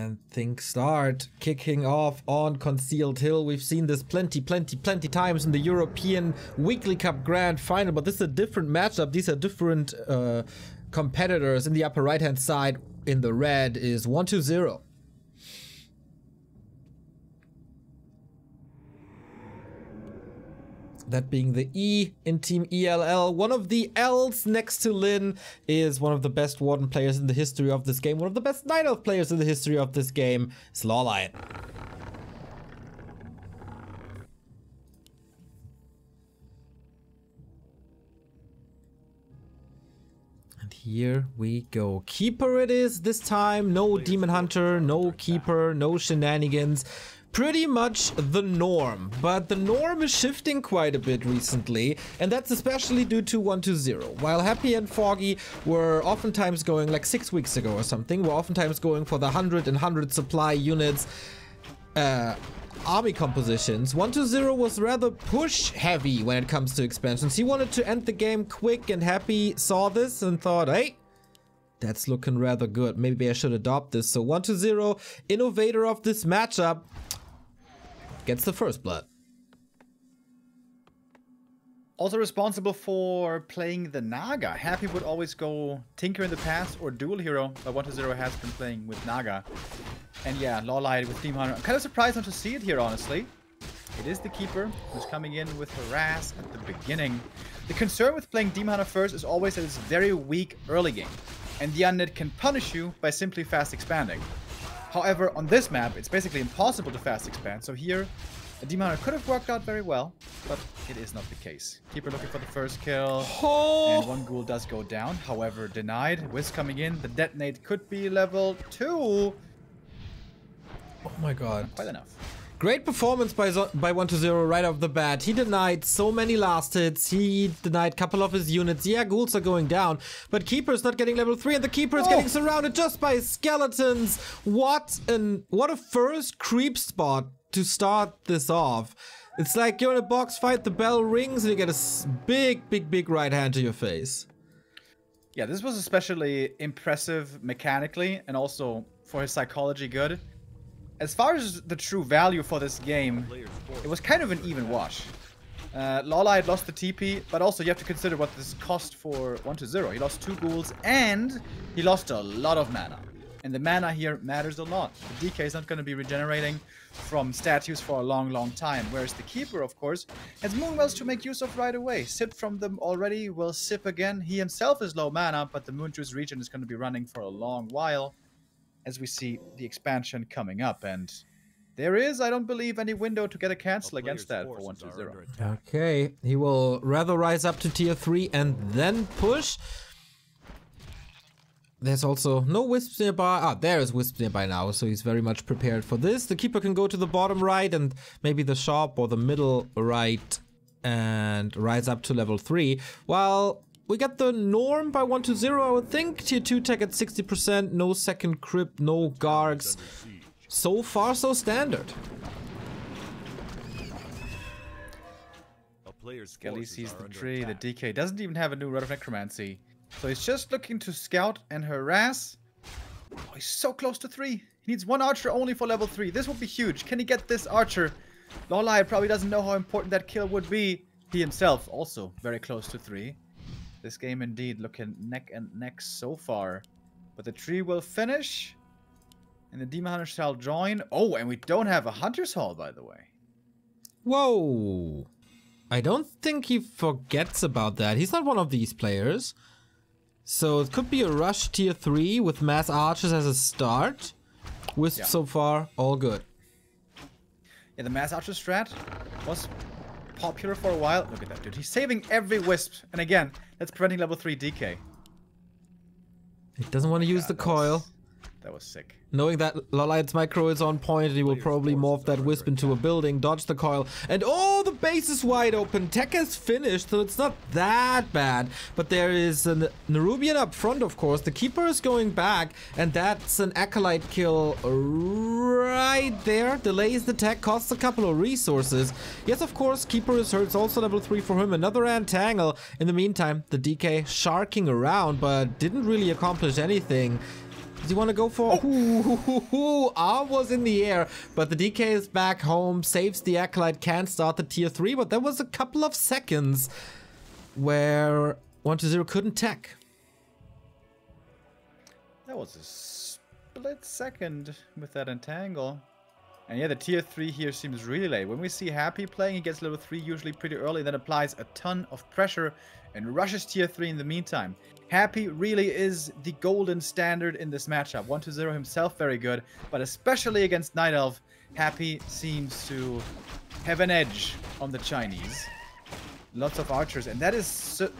And things start kicking off on Concealed Hill. We've seen this plenty times in the European Weekly Cup Grand Final, but this is a different matchup. These are different competitors. In the upper right-hand side, in the red, is 120. That being the E in Team ELL. One of the L's next to Lin is one of the best Warden players in the history of this game. One of the best Night Elf players in the history of this game is LawLiet. And here we go. Keeper it is this time. No Demon Hunter, no Keeper, no shenanigans. Pretty much the norm, but the norm is shifting quite a bit recently, and that's especially due to 120. While Happy and Foggy were oftentimes going, like 6 weeks ago or something, were oftentimes going for the 100 and 100 supply units army compositions, 120 was rather push heavy when it comes to expansions. He wanted to end the game quick, and Happy saw this and thought, hey, that's looking rather good. Maybe I should adopt this. So 120, innovator of this matchup, gets the first blood. Also responsible for playing the Naga. Happy would always go Tinker in the past or Dual Hero, but 120 has been playing with Naga. And yeah, LawLiet with Demon Hunter. I'm kind of surprised not to see it here, honestly. It is the Keeper who's coming in with Harass at the beginning. The concern with playing Demon Hunter first is always that it's very weak early game, and the Undead can punish you by simply fast expanding. However, on this map, it's basically impossible to fast expand, so here, a Demon Hunter could have worked out very well, but it is not the case. Keeper looking for the first kill, and one ghoul does go down, however, denied. Wisp coming in, the detonate could be level 2. Oh my god. Not quite enough. Great performance by 120 right off the bat. He denied so many last hits. He denied a couple of his units. Yeah, ghouls are going down, but Keeper's not getting level 3, and the Keeper is getting surrounded just by skeletons. What a first creep spot to start this off. It's like you're in a box fight, the bell rings, and you get a big right hand to your face. Yeah, this was especially impressive mechanically, and also for his psychology good. As far as the true value for this game, it was kind of an even wash. LawLiet lost the TP, but also you have to consider what this cost for 120. He lost 2 ghouls, and he lost a lot of mana. And the mana here matters a lot. The DK is not going to be regenerating from statues for a long time, whereas the Keeper, of course, has Moonwells to make use of right away. Sipped from them already, will sip again. He himself is low mana, but the Moonjuice region is going to be running for a long while, as we see the expansion coming up, and there is, I don't believe, any window to get a cancel against that for 120. Okay, he will rather rise up to tier 3 and then push. There's also no wisps nearby. Ah, there is wisps nearby now, so he's very much prepared for this. The Keeper can go to the bottom right and maybe the shop or the middle right and rise up to level 3, while we got the norm by 120, I would think. Tier 2 tech at 60%, no second crypt, no Gargs. So far, so standard. Skelly sees the tree, the DK doesn't even have a new Rod of Necromancy. So he's just looking to scout and harass. Oh, he's so close to 3. He needs 1 archer only for level 3. This would be huge. Can he get this archer? LawLiet probably doesn't know how important that kill would be. He himself also very close to 3. This game indeed looking neck and neck so far. But the tree will finish. And the Demon Hunter shall join. Oh, and we don't have a Hunter's Hall, by the way. Whoa. I don't think he forgets about that. He's not one of these players. So it could be a rush tier 3 with mass archers as a start. Wisp so far, all good. Yeah, the mass archer strat was popular for a while. Look at that dude. He's saving every wisp. And again, that's preventing level 3 DK. He doesn't want to use the coil. That was sick. Knowing that LawLiet's micro is on point, he will probably morph that wisp into a building, dodge the coil, and oh, the base is wide open. Tech is finished, so it's not that bad. But there is a Nerubian up front, of course. The Keeper is going back, and that's an Acolyte kill right there. Delays the tech, costs a couple of resources. Yes, of course, Keeper is hurt. It's also level 3 for him. Another Antangle. In the meantime, the DK sharking around, but didn't really accomplish anything. Does he want to go for... Arm was in the air, but the DK is back home, saves the Acolyte, can't start the tier 3, but there was a couple of seconds where 120 couldn't tech. That was a split second with that entangle. And yeah, the tier 3 here seems really late. When we see Happy playing, he gets level 3 usually pretty early, then applies a ton of pressure and rushes tier 3 in the meantime. Happy really is the golden standard in this matchup. 120 himself very good, but especially against Night Elf, Happy seems to have an edge on the Chinese. Lots of archers, and that is... So,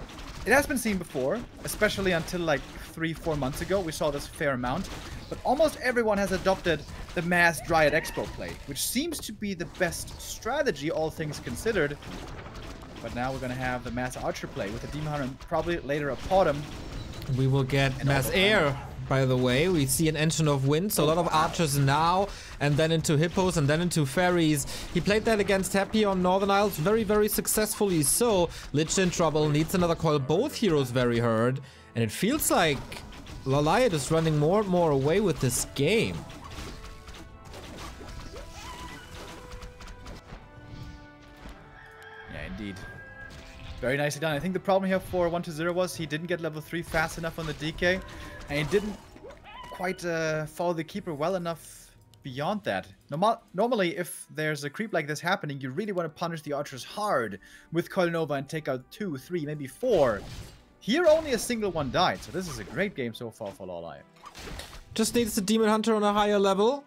it has been seen before, especially until like 3-4 months ago. We saw this a fair amount, but almost everyone has adopted the mass Dryad Expo play, which seems to be the best strategy, all things considered. But now we're going to have the mass archer play with the Demon Hunter and probably later a Potom. We will get mass air, by the way. We see an engine of wind, so a lot of archers now, and then into hippos, and then into fairies. He played that against Happy on Northern Isles very, very successfully. So Lich in trouble, needs another coil. Both heroes very hurt, and it feels like LawLiet is running more and more away with this game. Yeah, indeed. Very nicely done. I think the problem here for 120 was he didn't get level 3 fast enough on the DK, and he didn't quite follow the keeper well enough beyond that. Normally, if there's a creep like this happening, you really want to punish the archers hard with Coil Nova and take out 2, 3, maybe 4. Here only a single one died, so this is a great game so far for LawLiet. Just needs the Demon Hunter on a higher level,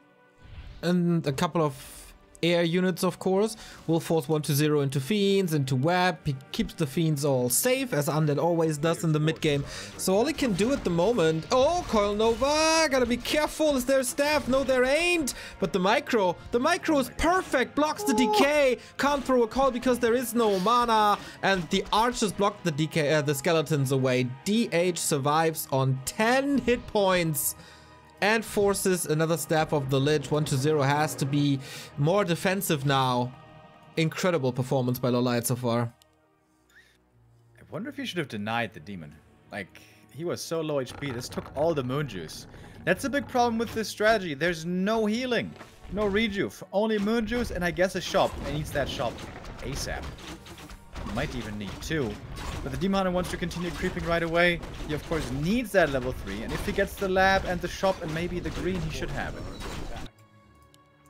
and a couple of air units, of course, will force 120 into Fiends, into Web. He keeps the Fiends all safe, as Undead always does in the mid-game. So all he can do at the moment... Oh, Coil Nova! Gotta be careful. Is there a staff? No, there ain't. But the micro is perfect. Blocks the DK. Can't throw a call because there is no mana. And the archers block the DK, the skeletons away. DH survives on 10 hit points. And forces another staff of the Lich. 120 has to be more defensive now. Incredible performance by LawLiet so far. I wonder if he should have denied the demon. Like, he was so low HP, this took all the moon juice. That's a big problem with this strategy. There's no healing, no rejuve, only moon juice and I guess a shop. And needs that shop ASAP. Might even need 2. But the Demon Hunter wants to continue creeping right away. He of course needs that level 3. And if he gets the lab and the shop and maybe the green, he should have it.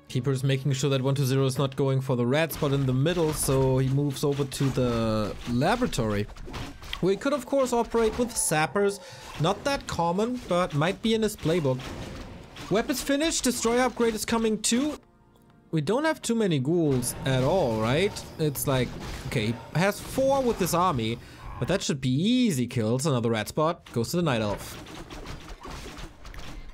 Keeper's making sure that 120 is not going for the red spot in the middle, so he moves over to the laboratory. We could of course operate with sappers. Not that common, but might be in his playbook. Web is finished, destroyer upgrade is coming too. We don't have too many ghouls at all, right? It's like, okay, he has 4 with this army, but that should be easy kills. Another red spot goes to the Night Elf.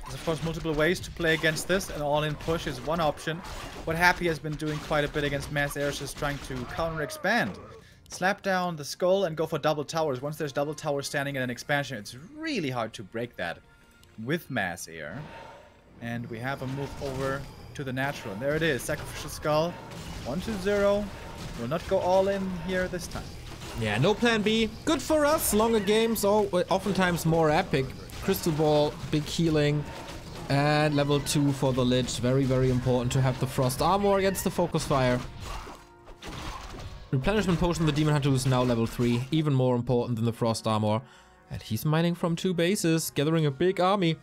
There's of course multiple ways to play against this, and all-in push is one option. What Happy has been doing quite a bit against mass airs is trying to counter-expand. Slap down the skull and go for double towers. Once there's double towers standing in an expansion, it's really hard to break that with mass air. And we have a move over to the natural. And there it is, Sacrificial Skull. 120 will not go all in here this time. Yeah, no plan B. Good for us. Longer games, oftentimes more epic. Crystal Ball, big healing. And level 2 for the Lich. Very, very important to have the Frost Armor against the Focus Fire. Replenishment Potion, the Demon Hunter is now level 3. Even more important than the Frost Armor. And he's mining from 2 bases, gathering a big army.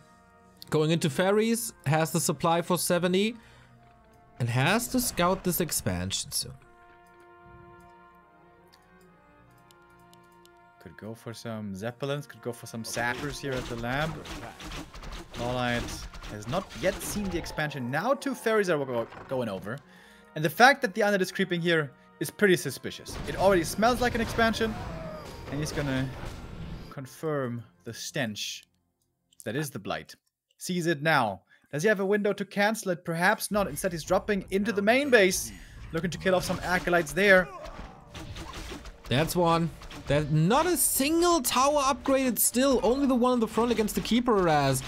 Going into fairies, has the supply for 70. And has to scout this expansion soon. Could go for some Zeppelins, could go for some Sappers here at the lab. LawLiet has not yet seen the expansion. Now 2 fairies are going over. And the fact that the Undead is creeping here is pretty suspicious. It already smells like an expansion. And he's gonna confirm the stench that is the Blight. Sees it now. Does he have a window to cancel it? Perhaps not. Instead, he's dropping into the main base. Looking to kill off some acolytes there. That's one. There's not a single tower upgraded still. Only the one in the front against the Keeper as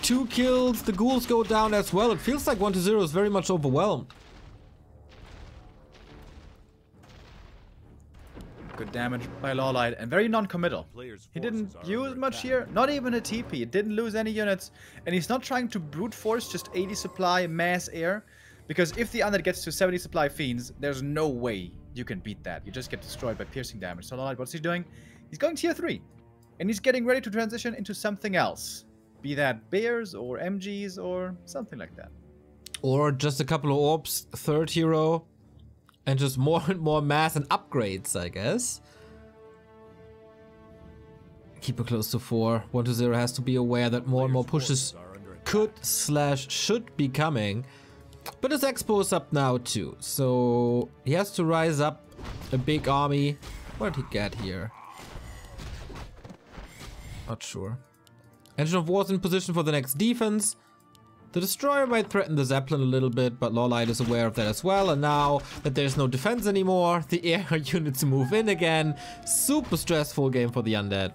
2 kills. The ghouls go down as well. It feels like 120 is very much overwhelmed. Good damage by LawLiet and very non-committal. He didn't use much here, not even a TP. It didn't lose any units. And he's not trying to brute force just 80 supply mass air. Because if the undead gets to 70 supply fiends, there's no way you can beat that. You just get destroyed by piercing damage. So LawLiet, what's he doing? He's going tier 3. And he's getting ready to transition into something else. Be that bears or MGs or something like that. Or just a couple of orbs, third hero. And just more and more mass and upgrades, I guess. Keep it close to 4. 1-0 has to be aware that more and more pushes could/should be coming. But his expo is up now too. So he has to rise up a big army. What did he get here? Not sure. Engine of War is in position for the next defense. The destroyer might threaten the Zeppelin a little bit, but LawLiet is aware of that as well. And now that there's no defense anymore, the air units move in again. Super stressful game for the undead.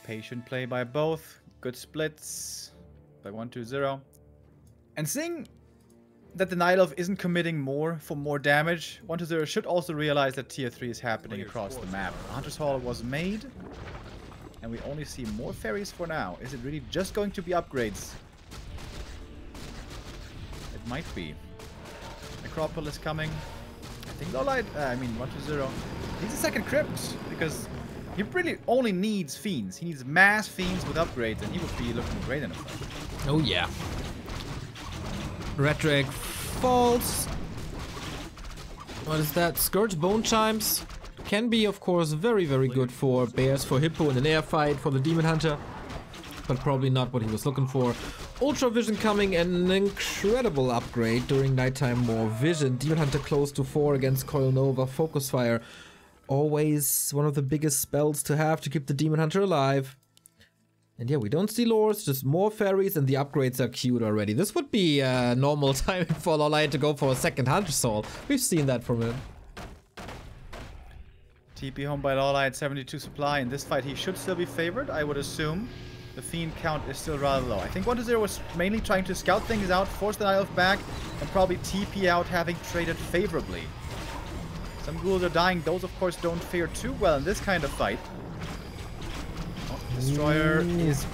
Patient play by both. Good splits by 1-2-0. And seeing that the Night Elf isn't committing more for more damage, 1-2-0 should also realize that tier 3 is happening across the map. Hunter's Hall was made. And we only see more ferries for now. Is it really just going to be upgrades? It might be. Necropolis coming. I think LawLiet, 1-2-0 needs a second crypt because he really only needs fiends. He needs mass fiends with upgrades and he would be looking great in a fight. Oh yeah. Rhetoric falls. What is that? Scourge Bone Chimes. Can be, of course, very, very good for bears, for Hippo in an air fight, for the Demon Hunter. But probably not what he was looking for. Ultra Vision coming, an incredible upgrade during nighttime. More vision. Demon Hunter close to 4 against Coil Nova. Focus Fire. Always one of the biggest spells to have to keep the Demon Hunter alive. And yeah, we don't see lores, just more fairies, and the upgrades are queued already. This would be normal time for LawLiet to go for a second Hunter Soul. We've seen that from him. TP home by LawLiet, 72 supply. In this fight, he should still be favored, I would assume. The fiend count is still rather low. I think 1-0 was mainly trying to scout things out, force the Night Elf back, and probably TP out, having traded favorably. Some ghouls are dying. Those, of course, don't fare too well in this kind of fight. Oh, Destroyer is,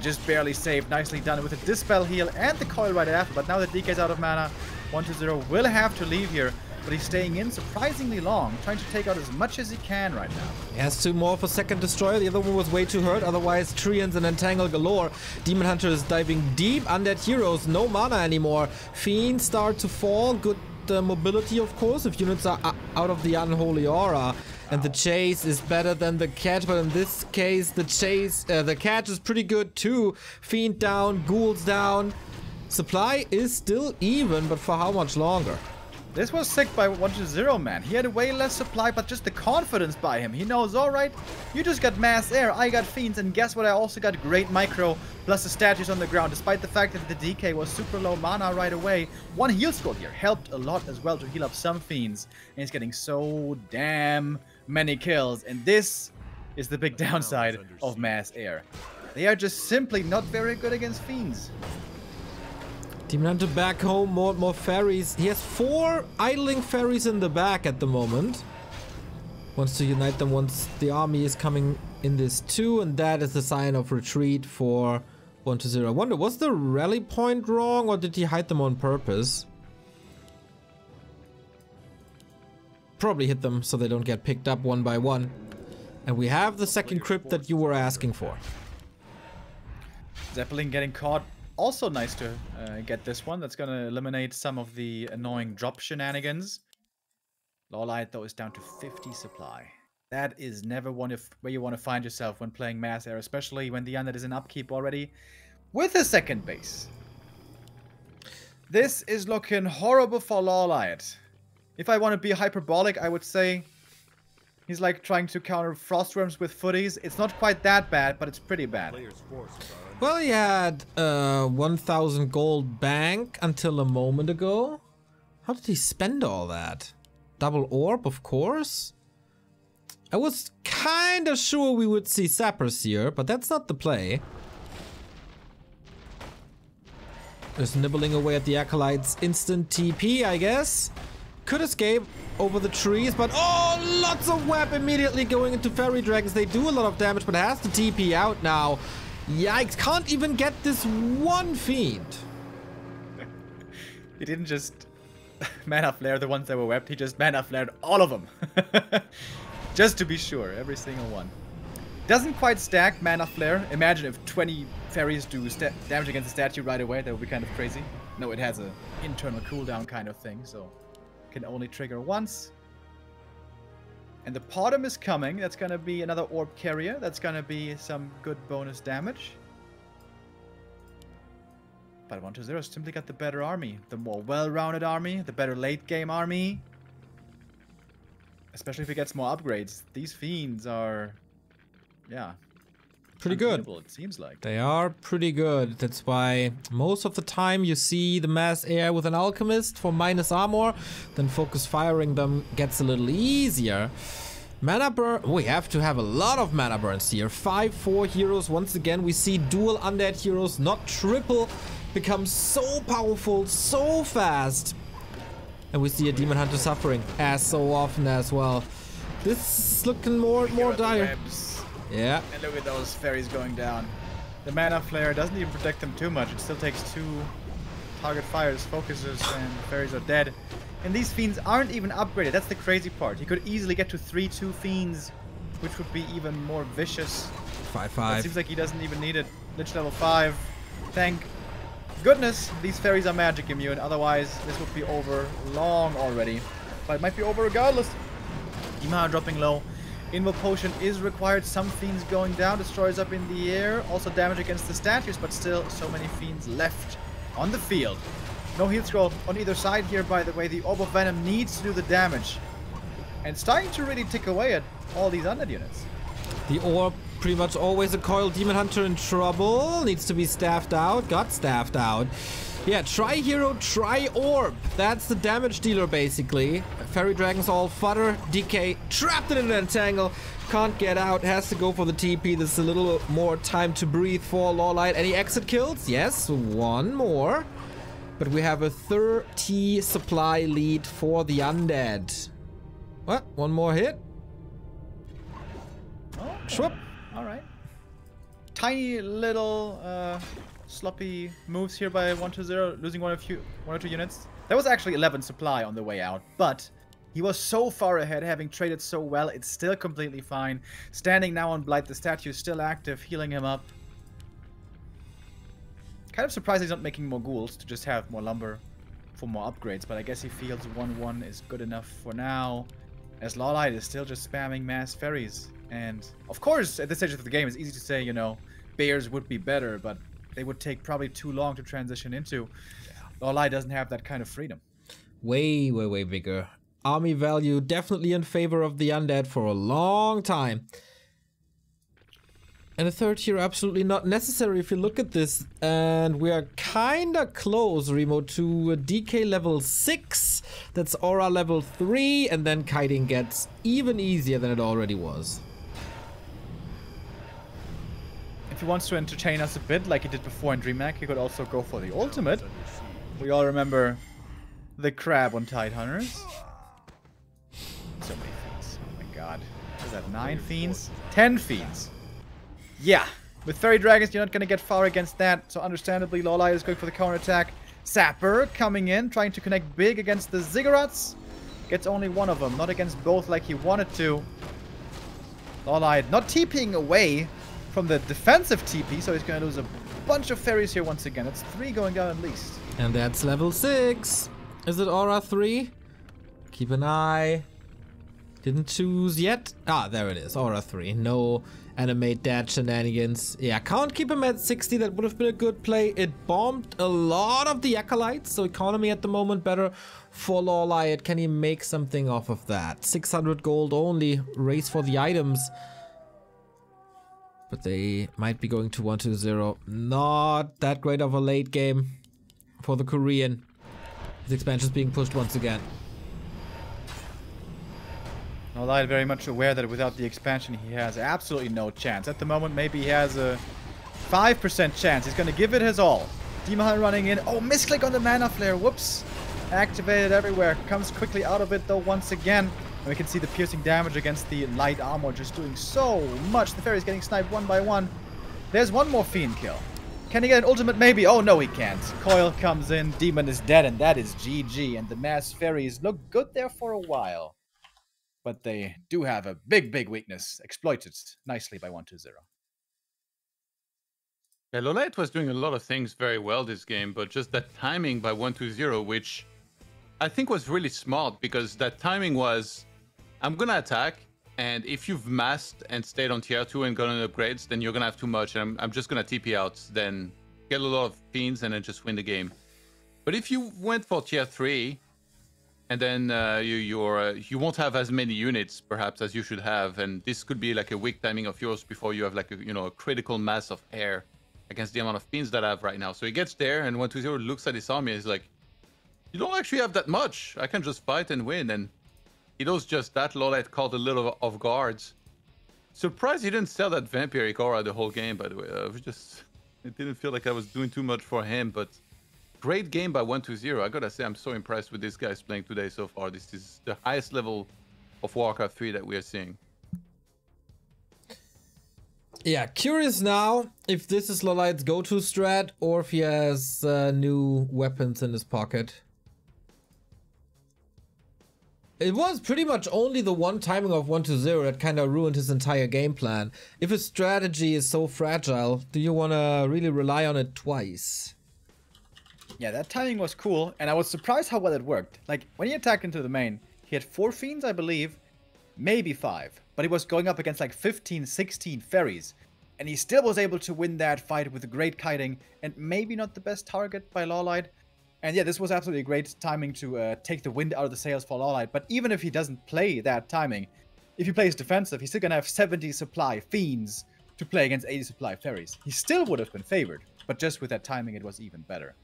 just barely saved. Nicely done with a Dispel heal and the coil right after. But now that DK's out of mana, 1-0 will have to leave here. But he's staying in surprisingly long, trying to take out as much as he can right now. He has 2 more for second Destroyer. The other one was way too hurt. Otherwise, Treants and Entangle galore. Demon Hunter is diving deep. Undead heroes, no mana anymore. Fiends start to fall. Good mobility, of course, if units are out of the Unholy Aura. And the chase is better than the catch, but in this case, the catch is pretty good too. Fiend down, ghouls down. Supply is still even, but for how much longer? This was sick by 1-0, man. He had way less supply, but just the confidence by him. He knows, alright, you just got mass air, I got fiends, and guess what? I also got great micro, plus the statues on the ground, despite the fact that the DK was super low mana right away. 1 heal scroll here helped a lot as well to heal up some fiends. And he's getting so damn many kills. And this is the big downside of mass air. They are just simply not very good against fiends. Demon Hunter back home, more fairies. He has 4 idling fairies in the back at the moment. Wants to unite them once the army is coming in this too, and that is the sign of retreat for 1-0. I wonder, was the rally point wrong or did he hide them on purpose? Probably hit them so they don't get picked up one by one. And we have the second crypt that you were asking for. Zeppelin getting caught. Also nice to get this one. That's going to eliminate some of the annoying drop shenanigans. LawLiet, though, is down to 50 supply. That is never where you want to find yourself when playing Mass Air, especially when the undead is in upkeep already with a second base. This is looking horrible for LawLiet. If I want to be hyperbolic, I would say he's like trying to counter Frostworms with footies. It's not quite that bad, but it's pretty bad. Well, he had 1,000 gold bank until a moment ago. How did he spend all that? Double orb, of course. I was kinda sure we would see sappers here, but that's not the play. Just nibbling away at the Acolyte's instant TP, I guess. could escape over the trees, but oh, lots of web immediately going into fairy dragons. They do a lot of damage, but has to TP out now. Yikes, can't even get this one fiend. He didn't just mana flare the ones that were webbed, he just mana flared all of them. Just to be sure, every single one. Doesn't quite stack mana flare. Imagine if 20 fairies do damage against the statue right away, that would be kind of crazy. No, it has an internal cooldown kind of thing, so can only trigger once. And the Potom is coming. That's gonna be another orb carrier. That's gonna be some good bonus damage. But 1-0 simply got the better army. The more well-rounded army, the better late-game army. Especially if it gets more upgrades. These fiends are, yeah, pretty good. It seems like they are pretty good. That's why most of the time you see the mass AI with an alchemist for minus armor. Then focus firing them gets a little easier. Mana burn. We have to have a lot of mana burns here. 5-4 heroes. Once again, we see dual undead heroes, not triple, become so powerful, so fast. And we see a demon hunter suffering as so often as well. This is looking more and more dire. Yeah. And look at those fairies going down. The mana flare doesn't even protect them too much. It still takes 2 target fires, focuses, and the fairies are dead. And these fiends aren't even upgraded. That's the crazy part. He could easily get to 3-2 fiends, which would be even more vicious. 5-5. It seems like he doesn't even need it. Lich level 5. Thank goodness these fairies are magic immune. Otherwise, this would be over long already. But it might be over regardless. Ima dropping low. Invoke potion is required. Some fiends going down. Destroyers up in the air. Also damage against the statues, but still so many fiends left on the field. No heal scroll on either side here, by the way. The Orb of Venom needs to do the damage. And starting to really tick away at all these undead units. The Orb, pretty much always a coiled demon hunter in trouble. Needs to be staffed out. Got staffed out. Yeah, try hero, try orb. That's the damage dealer, basically. Fairy dragons all fodder. DK trapped in an entangle. Can't get out. Has to go for the TP. There's a little more time to breathe for LawLiet. Any exit kills? Yes, one more. But we have a 30 supply lead for the undead. What? One more hit? Oh, Schwupp. All right. Tiny little sloppy moves here by 1-0, losing one or two units. That was actually 11 supply on the way out, but he was so far ahead, having traded so well. It's still completely fine. Standing now on Blight, the statue is still active, healing him up. Kind of surprised he's not making more ghouls to just have more lumber for more upgrades, but I guess he feels 1-1 is good enough for now, as LawLiet is still just spamming mass fairies. And of course, at this stage of the game, it's easy to say, you know, bears would be better, but they would take probably too long to transition into. LawLiet doesn't have that kind of freedom. Way bigger. Army value definitely in favor of the undead for a long time. And a third hero absolutely not necessary if you look at this. And we are kinda close, Remo, to a DK level 6. That's Aura level 3, and then kiting gets even easier than it already was. If he wants to entertain us a bit, like he did before in DreamHack, he could also go for the ultimate. We all remember the crab on Tidehunters. So many fiends. Oh my god. Is that 9 fiends? 10 fiends. Yeah. With Fairy Dragons, you're not going to get far against that. So understandably, LawLiet is going for the counterattack. Sapper coming in, trying to connect big against the Ziggurats. Gets only one of them, not against both like he wanted to. LawLiet not TPing away from the defensive TP, so he's going to lose a bunch of fairies here once again. That's 3 going down at least. And that's level 6. Is it Aura 3? Keep an eye. Didn't choose yet. Ah, there it is. Aura 3. No animate dad shenanigans. Yeah, can't keep him at 60. That would have been a good play. It bombed a lot of the acolytes, so economy at the moment better for LawLiet. Can he make something off of that? 600 gold only. Race for the items. But they might be going to 1-0. Not that great of a late game for the Korean. His expansion is being pushed once again. LawLiet very much aware that without the expansion he has absolutely no chance. At the moment maybe he has a 5% chance. He's going to give it his all. Demon Hunter running in. Oh, misclick on the mana flare. Whoops. activated everywhere. Comes quickly out of it though once again. And we can see the piercing damage against the light armor just doing so much. The fairy's getting sniped one by one. There's one more fiend kill. Can he get an ultimate? Maybe. Oh, no, he can't. Coil comes in. Demon is dead, and that is GG. And the mass fairies look good there for a while. But they do have a big, big weakness. Exploited nicely by 120. Yeah, LawLiet was doing a lot of things very well this game, but just that timing by 120, which I think was really smart, because that timing was, I'm going to attack, and if you've massed and stayed on tier 2 and gotten upgrades, then you're going to have too much, and I'm just going to TP out, then get a lot of fiends, and then just win the game. But if you went for tier 3, and then you won't have as many units, perhaps, as you should have, and this could be like a weak timing of yours before you have like a critical mass of air against the amount of fiends that I have right now. So he gets there, and 120 looks at his army and is like, you don't actually have that much. I can just fight and win. And he does just that. LawLiet caught a little off guards. Surprised he didn't sell that vampiric aura the whole game, by the way. It didn't feel like I was doing too much for him, but great game by 120. I gotta say, I'm so impressed with this guy's playing today so far. This is the highest level of WarCraft 3 that we are seeing. Yeah, curious now if this is LawLiet's go-to strat or if he has new weapons in his pocket. It was pretty much only the one timing of 120 that kind of ruined his entire game plan. If his strategy is so fragile, do you want to really rely on it twice? Yeah, that timing was cool, and I was surprised how well it worked. Like, when he attacked into the main, he had 4 fiends, I believe, maybe 5. But he was going up against like 15, 16 fairies. And he still was able to win that fight with great kiting, and maybe not the best target by LawLiet. And yeah, this was absolutely great timing to take the wind out of the sails for LawLiet. But even if he doesn't play that timing, if he plays defensive, he's still going to have 70 supply fiends to play against 80 supply fairies. He still would have been favored, but just with that timing, it was even better.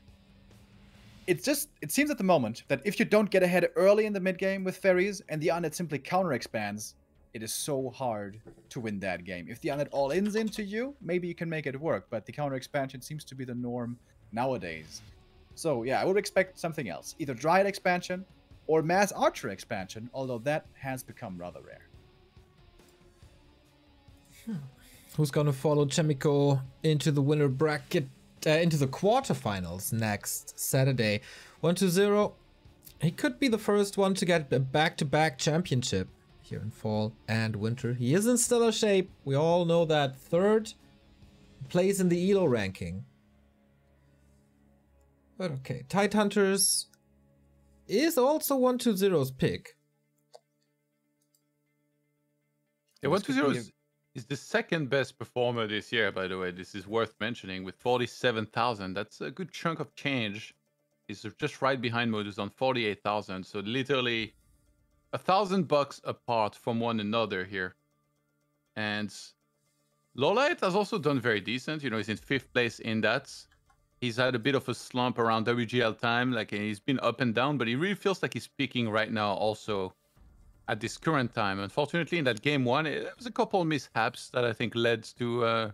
It seems at the moment that if you don't get ahead early in the mid game with fairies and the undead simply counter expands, it is so hard to win that game. If the undead all-ins into you, maybe you can make it work, but the counter expansion seems to be the norm nowadays. So yeah, I would expect something else. Either Dryad expansion or Mass Archer expansion, although that has become rather rare. Who's gonna follow Chemico into the winner bracket, into the quarterfinals next Saturday? 120. He could be the first one to get a back-to-back championship here in fall and winter. He is in stellar shape. We all know that. 3rd place in the ELO ranking. But okay, Tidehunters is also 120's pick. Yeah, 120 is the second best performer this year, by the way. This is worth mentioning with 47,000. That's a good chunk of change. He's just right behind Modus on 48,000. So literally $1,000 apart from one another here. And LawLiet has also done very decent. You know, he's in 5th place in that. He's had a bit of a slump around WGL time. Like, he's been up and down, but he really feels like he's peaking right now also at this current time. Unfortunately, in that game 1, there was a couple mishaps that I think led to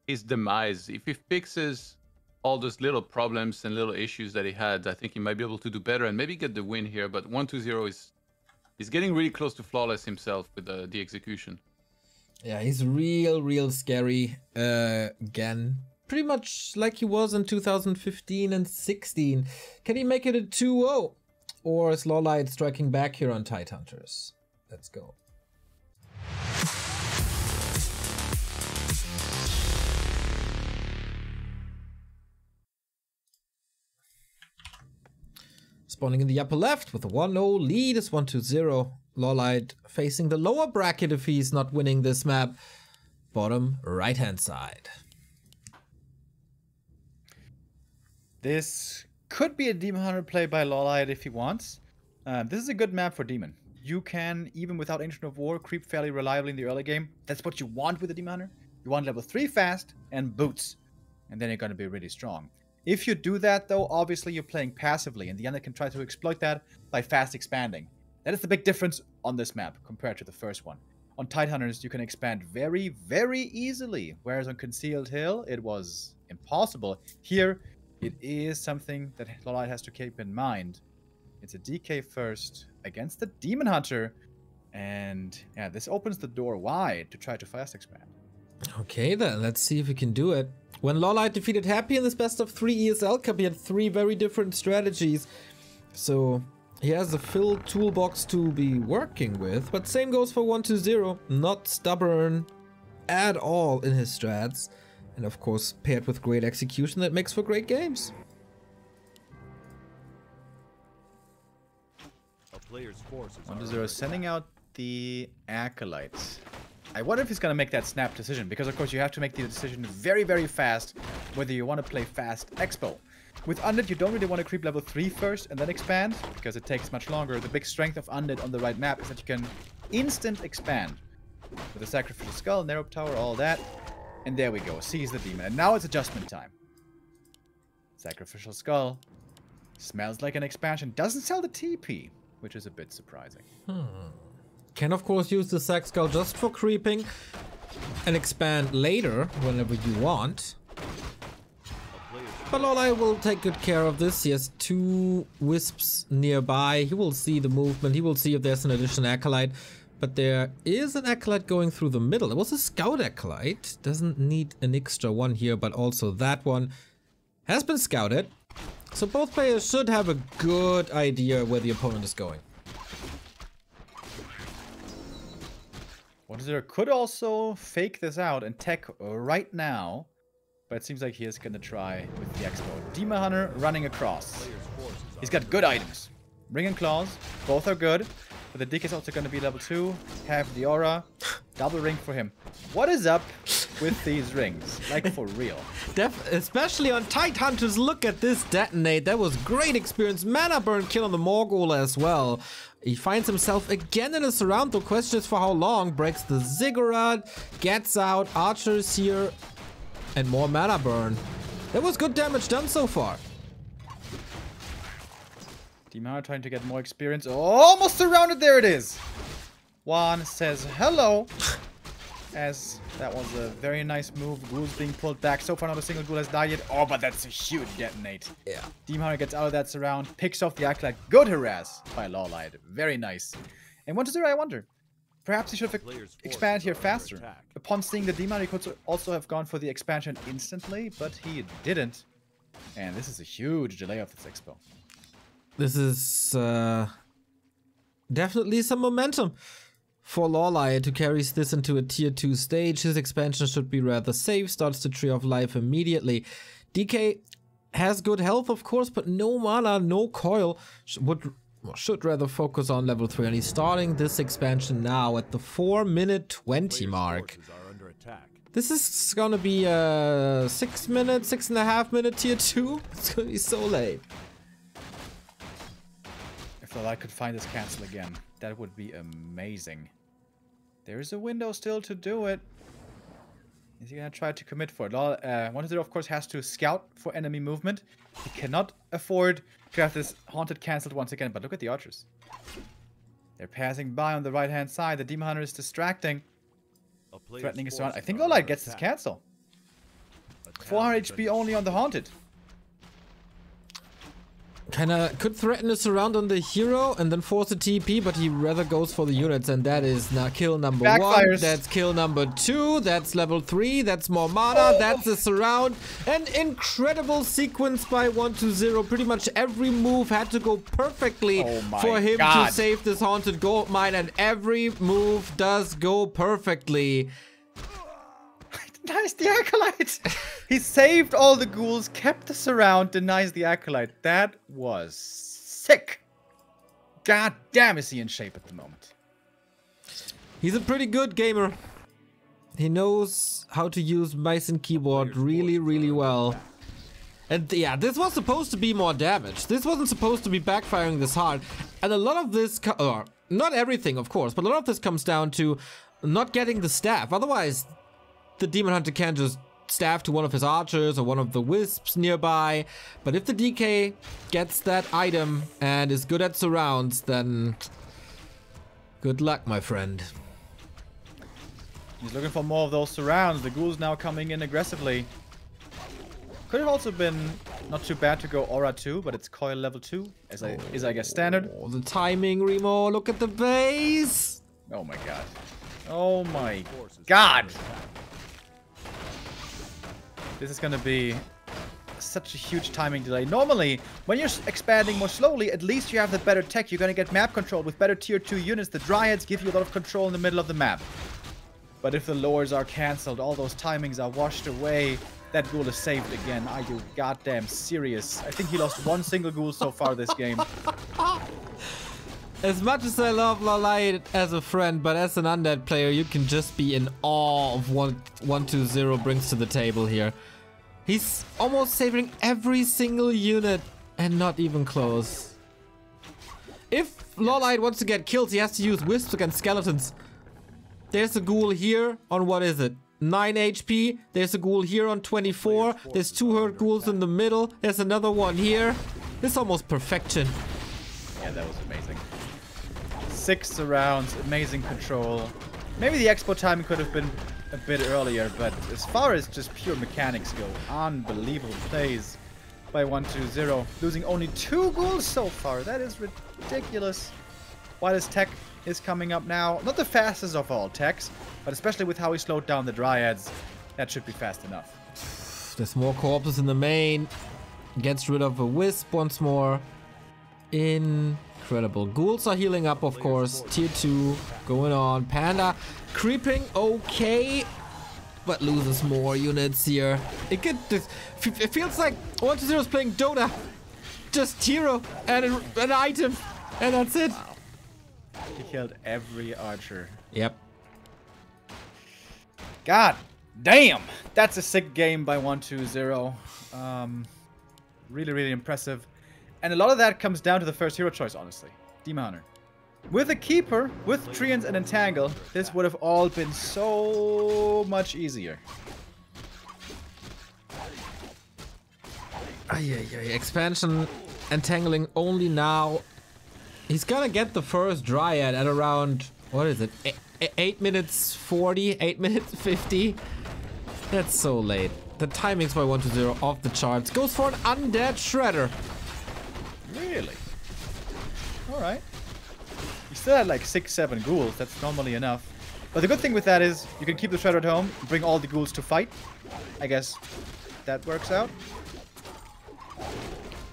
his demise. If he fixes all those little problems and little issues that he had, I think he might be able to do better and maybe get the win here. But 120 is getting really close to flawless himself with the execution. Yeah, he's real scary again. Pretty much like he was in 2015 and 16. Can he make it a 2-0? Or is LawLiet striking back here on Tidehunters? Let's go. Spawning in the upper left with a 1-0 lead is 120. LawLiet facing the lower bracket if he's not winning this map. Bottom right hand side. This could be a Demon Hunter play by LawLiet if he wants. This is a good map for Demon. You can, even without Ancient of War, creep fairly reliably in the early game. That's what you want with a Demon Hunter. You want level 3 fast and boots. And then you're going to be really strong. If you do that, though, obviously you're playing passively, and the enemy can try to exploit that by fast expanding. That is the big difference on this map compared to the first one. On Tidehunters, you can expand very easily, whereas on Concealed Hill, it was impossible. Here, it is something that LawLiet has to keep in mind. It's a DK first against the Demon Hunter. And yeah, this opens the door wide to try to fast expand. Okay, then let's see if we can do it. When LawLiet defeated Happy in this best of 3 ESL Cup, he had 3 very different strategies. So he has a full toolbox to be working with. But same goes for 120. Not stubborn at all in his strats. And of course, paired with great execution, that makes for great games. A player's forces 1-0 sending out the Acolytes. I wonder if he's going to make that snap decision, because of course you have to make the decision very, very fast whether you want to play fast Expo. With Undead, you don't really want to creep level 3 first and then expand, because it takes much longer. The big strength of Undead on the right map is that you can instant expand. With the Sacrificial Skull, Narrow Tower, all that. And there we go, seize the demon. And now it's adjustment time. Sacrificial Skull. Smells like an expansion. Doesn't sell the TP, which is a bit surprising. Can of course use the Sac Skull just for creeping and expand later whenever you want. But LawLiet will take good care of this. He has 2 wisps nearby. He will see the movement. He will see if there's an additional Acolyte. But there is an Acolyte going through the middle. It was a Scout Acolyte. Doesn't need an extra one here, but also that one has been scouted. So both players should have a good idea where the opponent is going. 1-0 could also fake this out and tech right now. But it seems like he is going to try with the Expo. Demon Hunter running across. He's got good items. Ring and Claws. Both are good. But the DK is also going to be level 2. Have the Aura. Double ring for him. What is up with these rings? Like, for real. Especially on Tight Hunters. Look at this detonate. That was great experience. Mana burn kill on the Morgul as well. He finds himself again in a surround. The question is for how long. Breaks the Ziggurat. Gets out. Archers here. And more mana burn. That was good damage done so far. Demon trying to get more experience. Almost surrounded. There it is. Juan says hello. As that was a very nice move. Ghouls being pulled back. So far not a single ghoul has died yet. Oh, but that's a huge detonate. Yeah. Demon Hunter gets out of that surround. Picks off the Acolyte. Good harass by LawLiet. Very nice. And 1-0, I wonder. Perhaps he should have expanded here faster. Upon seeing the Demon, he could also have gone for the expansion instantly, but he didn't. And this is a huge delay of this Expo. This is definitely some momentum for LawLiet to carry this into a tier 2 stage. His expansion should be rather safe, starts the Tree of Life immediately. DK has good health, of course, but no mana, no coil. Should rather focus on level 3, and he's starting this expansion now at the 4-minute 20 mark. This is gonna be a 6.5 minute tier 2. It's gonna be so late. If LawLiet could find this cancel again, that would be amazing. There's a window still to do it. Is he gonna try to commit for it? 1-0 of course has to scout for enemy movement. He cannot afford to have this Haunted cancelled once again, but look at the archers. They're passing by on the right hand side. The Demon Hunter is distracting. Threatening his surround. I think LawLiet gets this cancel. 400 HP only on the Haunted. Kinda could threaten a surround on the hero and then force a TP, but he rather goes for the units, and that is now kill number 1. That's kill number 2. That's level 3. That's more mana. That's a surround. An incredible sequence by 1-0. Pretty much every move had to go perfectly for him to save this Haunted gold mine, and every move does go perfectly. Denies the Acolyte! He saved all the ghouls, kept the surround, denies the Acolyte. That was sick. God damn, is he in shape at the moment. He's a pretty good gamer. He knows how to use mouse and keyboard really, really well. And yeah, this was supposed to be more damage. This wasn't supposed to be backfiring this hard. And a lot of this, not everything of course, but a lot of this comes down to not getting the staff. Otherwise, the Demon Hunter can just staff to one of his archers or one of the wisps nearby. But if the DK gets that item and is good at surrounds, then good luck, my friend. He's looking for more of those surrounds. The ghouls now coming in aggressively. Could have also been not too bad to go Aura 2, but it's Coil level 2, as I guess standard. Oh, the timing, Remo. Look at the base. Oh my god. Oh my god. This is gonna be such a huge timing delay. Normally, when you're expanding more slowly, at least you have the better tech. You're gonna get map control with better tier 2 units. The Dryads give you a lot of control in the middle of the map. But if the lures are cancelled, all those timings are washed away. That ghoul is saved again. Are you goddamn serious? I think he lost one single ghoul so far this game. As much as I love LawLiet as a friend, but as an undead player, you can just be in awe of what 120 brings to the table here. He's almost saving every single unit and not even close. If LawLiet wants to get kills, he has to use wisps against skeletons. There's a ghoul here on, what is it, 9 HP. There's a ghoul here on 24. There's 2 hurt ghouls in the middle. There's another one here. This is almost perfection. Yeah, that was amazing. 6 rounds, amazing control. Maybe the expo timing could have been a bit earlier, but as far as just pure mechanics go, unbelievable plays by 120. Losing only 2 ghouls so far. That is ridiculous. While his tech is coming up now. Not the fastest of all techs, but especially with how he slowed down the Dryads, that should be fast enough. There's more corpses in the main. Gets rid of a wisp once more. Incredible. Ghouls are healing up, of course. Tier 2 going on. Panda creeping okay, but loses more units here. It feels like 120 is playing Dota. Just hero and an item, and that's it. Wow. He killed every archer. Yep. God damn! That's a sick game by 120. Really, really impressive. And a lot of that comes down to the first hero choice, honestly. Demon Hunter. With a Keeper, with Treants and Entangle, this would have all been so much easier. Expansion entangling only now. He's gonna get the first Dryad at around, what is it, 8 minutes 40, 8 minutes 50? That's so late. The timings by 120 off the charts. Goes for an undead shredder. Really? Alright. You still had like 6-7 ghouls, that's normally enough. But the good thing with that is, you can keep the shredder at home, bring all the ghouls to fight. I guess that works out.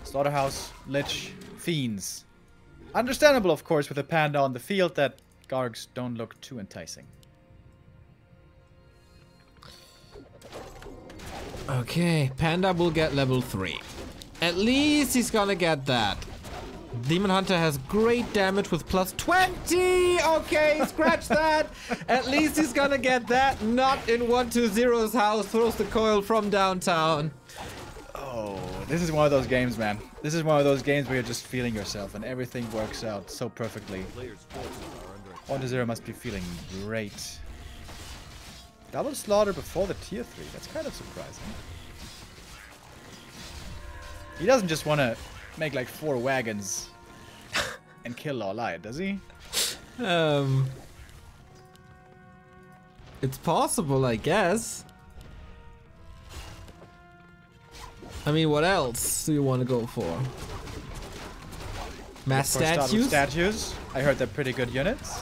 Slaughterhouse, Lich, Fiends. Understandable, of course, with a Panda on the field, that Gargs don't look too enticing. Okay, Panda will get level 3. At least he's gonna get that. Demon Hunter has great damage with plus 20! Okay, scratch that! At least he's gonna get that. Not in 120's house. Throws the coil from downtown. Oh, this is one of those games, man. This is one of those games where you're just feeling yourself and everything works out so perfectly. 120 must be feeling great. Double slaughter before the tier 3. That's kind of surprising. He doesn't just want to make like 4 wagons and kill LawLiet, does he? It's possible, I guess. I mean, what else do you want to go for? Mass statues? Statues. I heard they're pretty good units.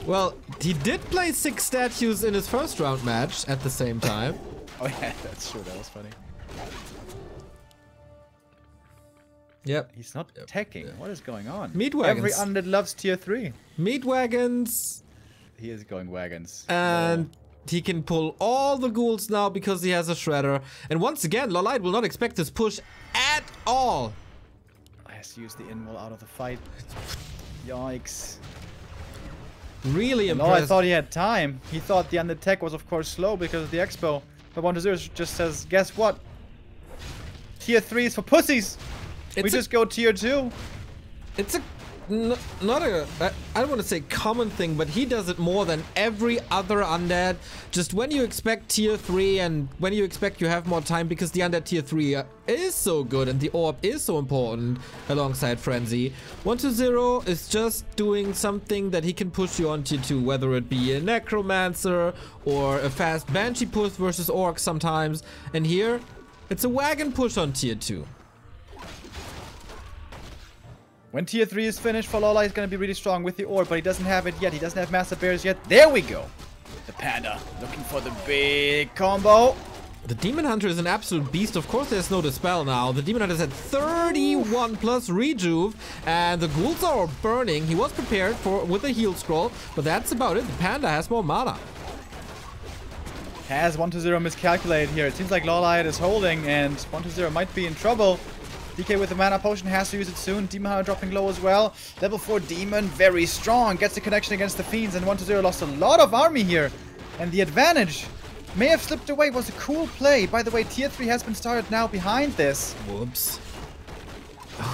Well, he did play 6 statues in his first round match at the same time. Oh yeah, that's true. That was funny. Yep. He's not teching. What is going on? Meat wagons. Every undead loves tier 3. Meat wagons. He is going wagons. And he can pull all the ghouls now because he has a shredder. And once again, LawLiet will not expect this push at all. I has to use the in-wall out of the fight. Yikes. Really No, impressive. I thought he had time. He thought the undead tech was of course slow because of the expo. But 120 just says, guess what? Tier 3 is for pussies. We just go tier 2. It's a not a, I don't want to say common thing, but he does it more than every other undead. Just when you expect tier 3 and when you expect you have more time, because the undead tier 3 is so good and the orb is so important alongside Frenzy. 120 is just doing something that he can push you on tier 2, whether it be a Necromancer or a fast Banshee push versus Orc sometimes. And here, It's a wagon push on tier 2. When tier 3 is finished, for LawLiet is going to be really strong with the orb, but he doesn't have it yet. He doesn't have massive bears yet. There we go. The panda looking for the big combo. The Demon Hunter is an absolute beast. Of course, there's no Dispel now. The Demon Hunter's at 31 plus Rejuve, and the ghouls are burning. He was prepared for with a heal scroll, but that's about it. The panda has more mana. Has 1-0 miscalculated here. It seems like LawLiet is holding, and 1-0 might be in trouble. DK with the mana potion has to use it soon. Demon Hunter dropping low as well. Level 4 Demon, very strong. Gets the connection against the Fiends, and 1-0 lost a lot of army here. And the advantage may have slipped away. It was a cool play. By the way, tier 3 has been started now behind this. Whoops.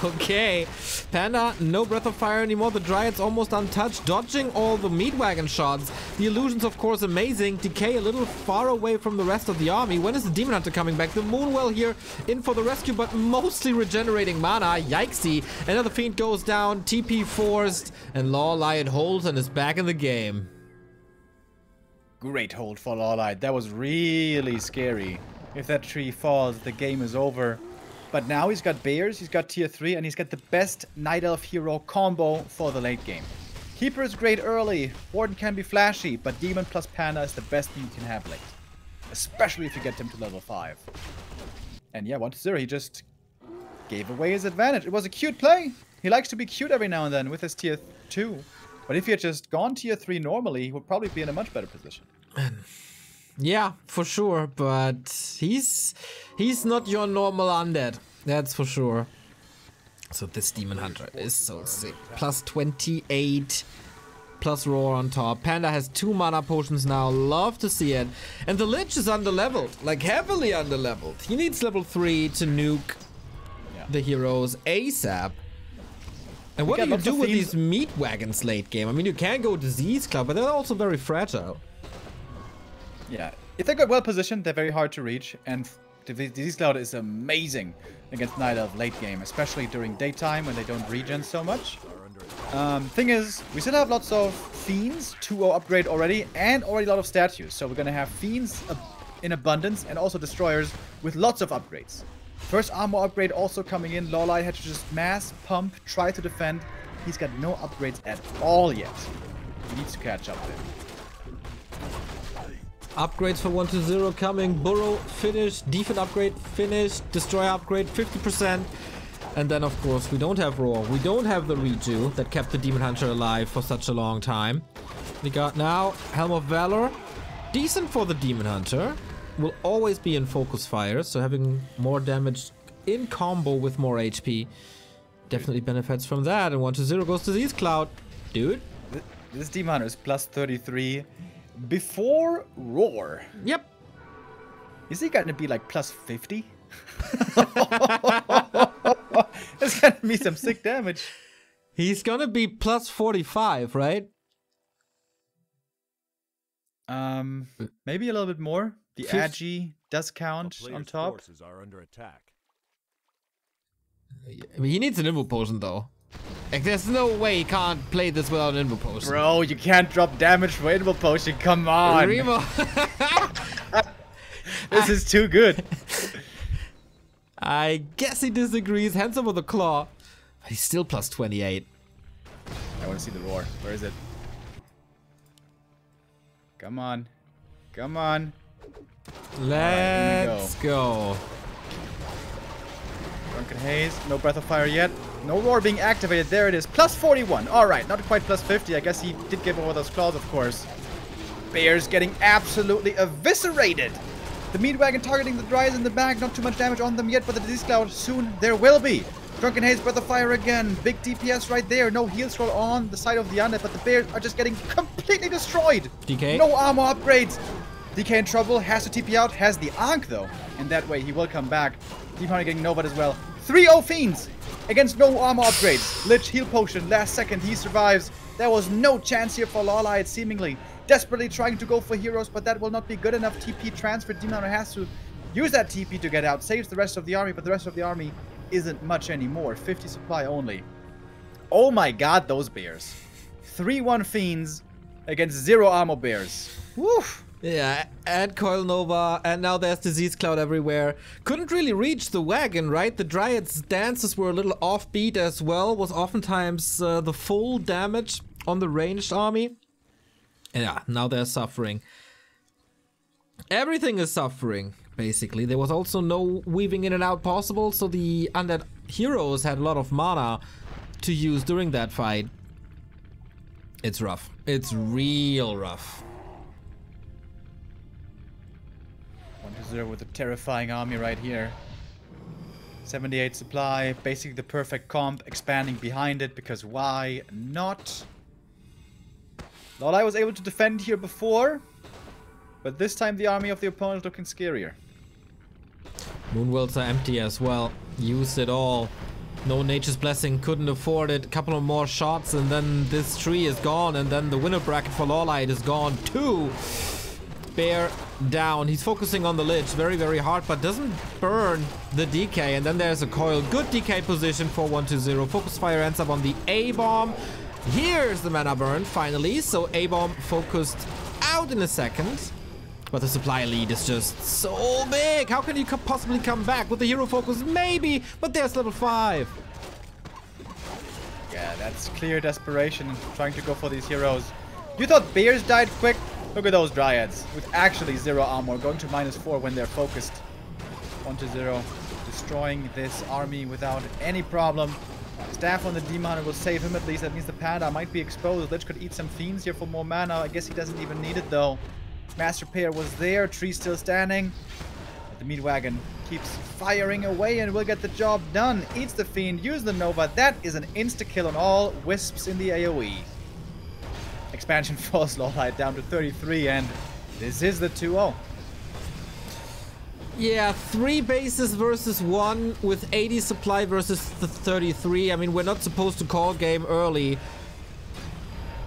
Okay. Panda, no Breath of Fire anymore. The Dryad's almost untouched, dodging all the meat wagon shots. The illusions, of course, amazing. Decay a little far away from the rest of the army. When is the Demon Hunter coming back? The Moonwell here in for the rescue, but mostly regenerating mana. Yikesy. Another Fiend goes down. TP forced. And LawLiet holds and is back in the game. Great hold for LawLiet. That was really scary. If that tree falls, the game is over. But now he's got Bears, he's got tier 3, and he's got the best Night Elf hero combo for the late game. Keeper is great early, Warden can be flashy, but Demon plus Panda is the best thing you can have late. Especially if you get him to level 5. And yeah, 1-0, he just gave away his advantage. It was a cute play. He likes to be cute every now and then with his tier 2. But if he had just gone tier 3 normally, he would probably be in a much better position. Yeah, for sure, but he's not your normal undead. That's for sure. So this Demon Hunter is so sick. Plus 28, plus Roar on top. Panda has 2 mana potions now. Love to see it. And the Lich is underleveled, like heavily underleveled. He needs level 3 to nuke the heroes ASAP. And what do you do with these meat wagons late game? I mean, you can go Disease Cloud, but they're also very fragile. Yeah, if they get well positioned, they're very hard to reach, and Disease Cloud is amazing against Night Elf late game, especially during daytime when they don't regen so much. Thing is, we still have lots of Fiends, 2-0 upgrade already, and already a lot of statues, so we're gonna have Fiends in abundance, and also Destroyers with lots of upgrades. First armor upgrade also coming in. LawLiet had to just mass pump, try to defend. He's got no upgrades at all yet. He needs to catch up there. Upgrades for 1-0 coming. Burrow finished. Defense upgrade finished. Destroyer upgrade 50%. And then, of course, we don't have Roar. We don't have the Reju that kept the Demon Hunter alive for such a long time. We got now Helm of Valor. Decent for the Demon Hunter. Will always be in focus fire, so having more damage in combo with more HP definitely benefits from that. And 1-0 goes to Disease Cloud. Dude. This Demon Hunter is plus 33 before Roar. Yep. Is he gonna be like plus 50? It's gonna be some sick damage. He's gonna be plus 45, right? Maybe a little bit more. The Agi does count on top. Are under attack. I mean, he needs an Invo Potion, though. Like, there's no way he can't play this without an Invo Potion. Bro, you can't drop damage for Invo Potion. Come on. Remo. This is too good. I guess he disagrees. Hands over the claw. But he's still plus 28. I want to see the Roar. Where is it? Come on. Come on. Let's go. Drunken Haze. No Breath of Fire yet. No Roar being activated. There it is. Plus 41. Alright. Not quite plus 50. I guess he did give over those claws, of course. Bears getting absolutely eviscerated. The meat wagon targeting the Dryas in the back. Not too much damage on them yet, but the Disease Cloud soon there will be. Drunken Haze, Breath of Fire again. Big DPS right there. No heal scroll on the side of the undead, but the Bears are just getting completely destroyed. DK. No armor upgrades. DK in trouble. Has to TP out. Has the Ankh, though. And that way he will come back. Deep Hunter getting Nova as well. 3-0 Fiends against no armor upgrades. Lich heal potion. Last second he survives. There was no chance here for LawLiet seemingly. Desperately trying to go for heroes, but that will not be good enough. TP transfer. Demon Hunter has to use that TP to get out. Saves the rest of the army, but the rest of the army isn't much anymore. 50 supply only. Oh my god, those Bears. 3-1 Fiends against 0 armor Bears. Woof. Yeah, and Coil Nova, and now there's Disease Cloud everywhere. Couldn't really reach the wagon, right? The Dryad's dances were a little offbeat as well, was oftentimes the full damage on the ranged army. Yeah, now they're suffering. Everything is suffering, basically. There was also no weaving in and out possible, so the undead heroes had a lot of mana to use during that fight. It's rough. It's real rough. 1-0 with a terrifying army right here. 78 supply, basically the perfect comp, expanding behind it, because why not? LawLiet was able to defend here before, but this time the army of the opponent is looking scarier. Moonworlds are empty as well. Used it all. No Nature's Blessing, couldn't afford it. A couple of more shots and then this tree is gone, and then the winner bracket for LawLiet is gone too. Bear down. He's focusing on the Lich very, very hard, but doesn't burn the DK. And then there's a Coil. Good DK position for 1-0. Focus Fire ends up on the A-bomb. Here's the mana burn, finally. So A-bomb focused out in a second. But the supply lead is just so big. How can you possibly come back with the hero focus? Maybe, but there's level 5. Yeah, that's clear desperation, trying to go for these heroes. You thought bears died quick? Look at those Dryads with actually 0 armor, going to -4 when they're focused. 1-0, destroying this army without any problem. Staff on the Demon will save him at least. That means the Panda might be exposed. Lich could eat some Fiends here for more mana. I guess he doesn't even need it though. Mass Repair was there, tree still standing. But the Meat Wagon keeps firing away and will get the job done. Eats the Fiend, use the Nova. That is an insta-kill on all Wisps in the AoE. Expansion force LawLiet down to 33, and this is the 2-0. Yeah, 3 bases versus 1 with 80 supply versus the 33. I mean, we're not supposed to call game early,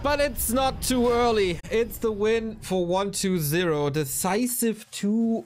but it's not too early. It's the win for 1-2-0. Decisive 2-0.